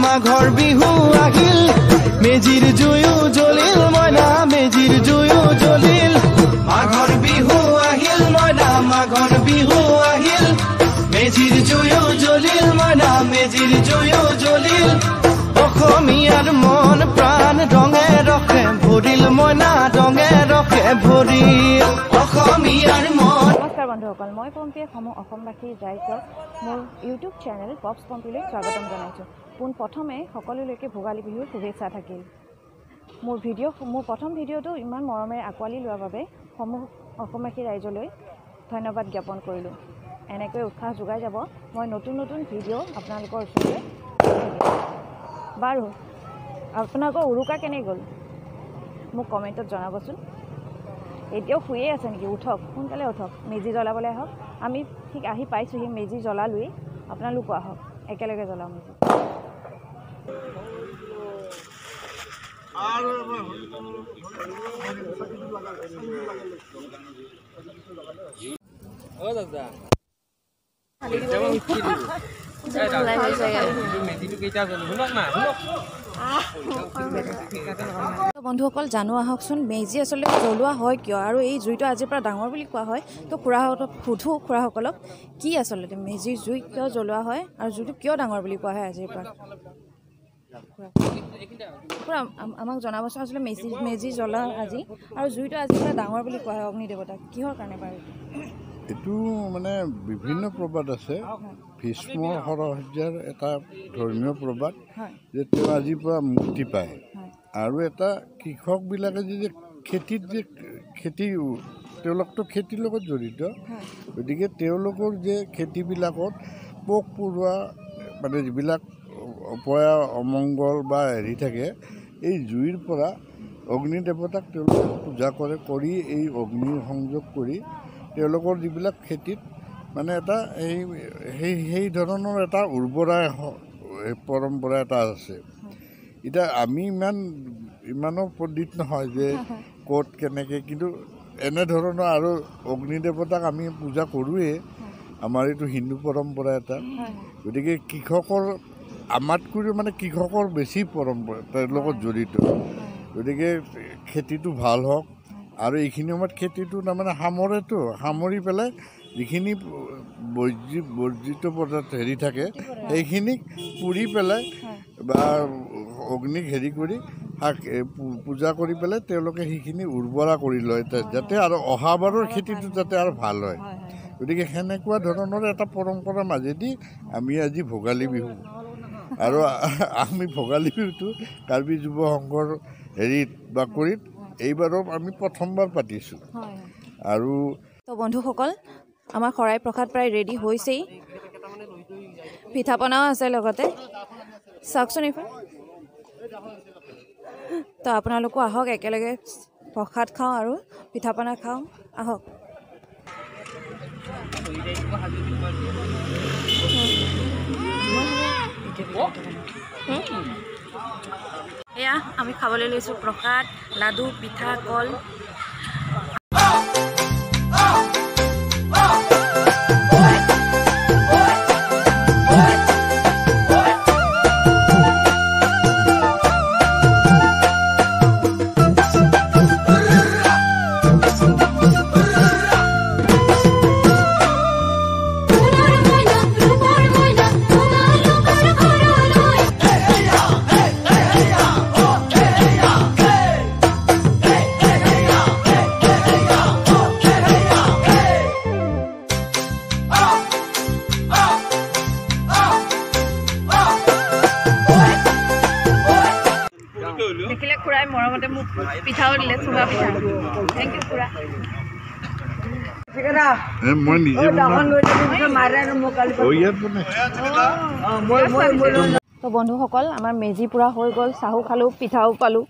মাঘৰ বিহু আহিল মেজিৰ জুয়ো জ্বলিল মইনা মেজিৰ জুয়ো জ্বলিল মাঘৰ বিহু আহিল মইনা মাঘৰ বিহু আহিল মেজিৰ জুয়ো জ্বলিল মইনা মেজিৰ জুয়ো জ্বলিল অসমীয়াৰ মন প্ৰাণ ৰঙে ৰখে ভৰিল মইনা ৰঙে ৰখে ভৰিল অসমীয়াৰ মন। নমস্কাৰ বন্ধুসকল, মই পম্পীয়ে সমূহ অসমবাসী ৰাইজক মোৰ ইউটিউব চেনেল পপছ পম্পীলৈ স্বাগতম জনাইছোঁ। পোনপ্ৰথমে সকলোলৈকে ভোগালী বিহুৰ শুভেচ্ছা থাকিল। মোৰ প্ৰথম ভিডিঅ'টো ইমান মৰমেৰে আঁকোৱালি লোৱাৰ বাবে সমূহ অসমবাসী ৰাইজলৈ ধন্যবাদ জ্ঞাপন কৰিলোঁ। এনেকৈ উৎসাহ যোগাই যাব মই নতুন নতুন ভিডিঅ' আপোনালোকৰ ওচৰলৈ বাৰু আপোনালোকৰ উৰুকা কেনে গ'ল মোক কমেণ্টত জনাবচোন। এতিয়াও শুয়ে আছে নেকি? উঠক, সোনকালে উঠক, মেজি জ্বলাবলৈ আহক। আমি ঠিক আহি পাইছোঁহি, মেজি জ্বলালোৱেই, আপোনালোকো আহক, একেলগে জ্বলাওঁ মেজি। বন্ধুসকল জানো আহকচোন, মেজি আচলতে জ্বলোৱা হয় কিয় আৰু এই জুইটো আজিৰ পৰা ডাঙৰ বুলি কোৱা হয়। তো খুৰাহঁতক সোধোঁ, খুৰাসকলক কি আচলতে মেজিৰ জুই কিয় জ্বলোৱা হয় আৰু জুইটো কিয় ডাঙৰ বুলি কোৱা হয় আজিৰ পৰা। খুৰা আমাক জনাবচোন, আচলতে মেজি জ্বলা আজি আৰু জুইটো আজিৰ পৰা ডাঙৰ বুলি কোৱা হয় অগ্নি দেৱতাক, কিহৰ কাৰণে বাৰু? এইটো মানে বিভিন্ন প্ৰবাদ আছে। ভীষ্ম সৰহজ্যাৰ এটা ধৰ্মীয় প্ৰবাদ যে তেওঁ আজিৰ পৰা মুক্তি পায়, আৰু এটা কৃষকবিলাকে যে খেতিত যে তেওঁলোকতো খেতিৰ লগত জড়িত, গতিকে তেওঁলোকৰ যে খেতিবিলাকত পোক পৰুৱা মানে যিবিলাক অপয়া অমংগল বা হেৰি থাকে, এই জুইৰ পৰা অগ্নি দেৱতাক তেওঁলোকে পূজা কৰি এই অগ্নিৰ সংযোগ কৰি তেওঁলোকৰ যিবিলাক খেতিত মানে এটা সেই ধৰণৰ এটা উৰ্বৰা পৰম্পৰা এটা আছে। এতিয়া আমি ইমানো পণ্ডিত নহয় যে ক'ত কেনেকৈ, কিন্তু এনেধৰণৰ আৰু অগ্নি দেৱতাক আমি পূজা কৰোঁৱেই, আমাৰ এইটো হিন্দু পৰম্পৰা এটা। গতিকে কৃষকৰ আমাতকৈ মানে কৃষকৰ বেছি পৰম্পৰা তাৰ লগত জড়িত। গতিকে খেতিটো ভাল হওক, আৰু এইখিনি সময়ত খেতিটো তাৰমানে সামৰি পেলাই যিখিনি বৰ্জিত পদাৰ্থ হেৰি থাকে সেইখিনিক পুৰি পেলাই বা অগ্নিক হেৰি কৰি পূজা কৰি পেলাই তেওঁলোকে সেইখিনি উৰ্বৰা কৰি লয় যাতে আৰু অহাবাৰৰ খেতিটো যাতে আৰু ভাল হয়। গতিকে সেনেকুৱা ধৰণৰ এটা পৰম্পৰাৰ মাজেদি আমি আজি ভোগালী বিহু, আৰু আমি ভোগালী বিহুটো কাৰ্বি যুৱ সংঘৰ হেৰিত বাকৰিত এইবাৰো আমি প্ৰথমবাৰ পাতিছোঁ। আৰু তো বন্ধুসকল, আমাৰ শৰাই প্ৰসাদ প্ৰায় ৰেডি হৈছেই, পিঠা পনাও আছে লগতে, চাওকচোন এইফালে। তো আপোনালোকো আহক, একেলগে প্ৰসাদ খাওঁ আৰু পিঠা পনা খাওঁ, আহক। এয়া আমি খাবলৈ লৈছোঁ প্ৰসাদ, লাডু, পিঠা, কল। দেখিলে খুৰাই মৰমতে মোক পিঠাও দিলে, চুঙা পিঠা। থেংক ইউ খুৰা। তো বন্ধুসকল, আমাৰ মেজি পুৰা হৈ গ'ল, চাহো খালোঁ, পিঠাও পালোঁ,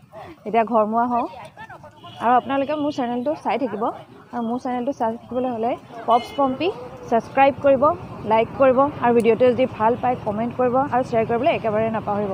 এতিয়া ঘৰমুৱা হওঁ। আৰু আপোনালোকে মোৰ চেনেলটো চাই থাকিব, আৰু মোৰ চেনেলটো চাই থাকিবলৈ হ'লে পপছ পম্পী ছাবস্ক্ৰাইব কৰিব, লাইক কৰিব, আৰু ভিডিঅ'টো যদি ভাল পায় কমেণ্ট কৰিব আৰু শ্বেয়াৰ কৰিবলৈ একেবাৰে নাপাহৰিব।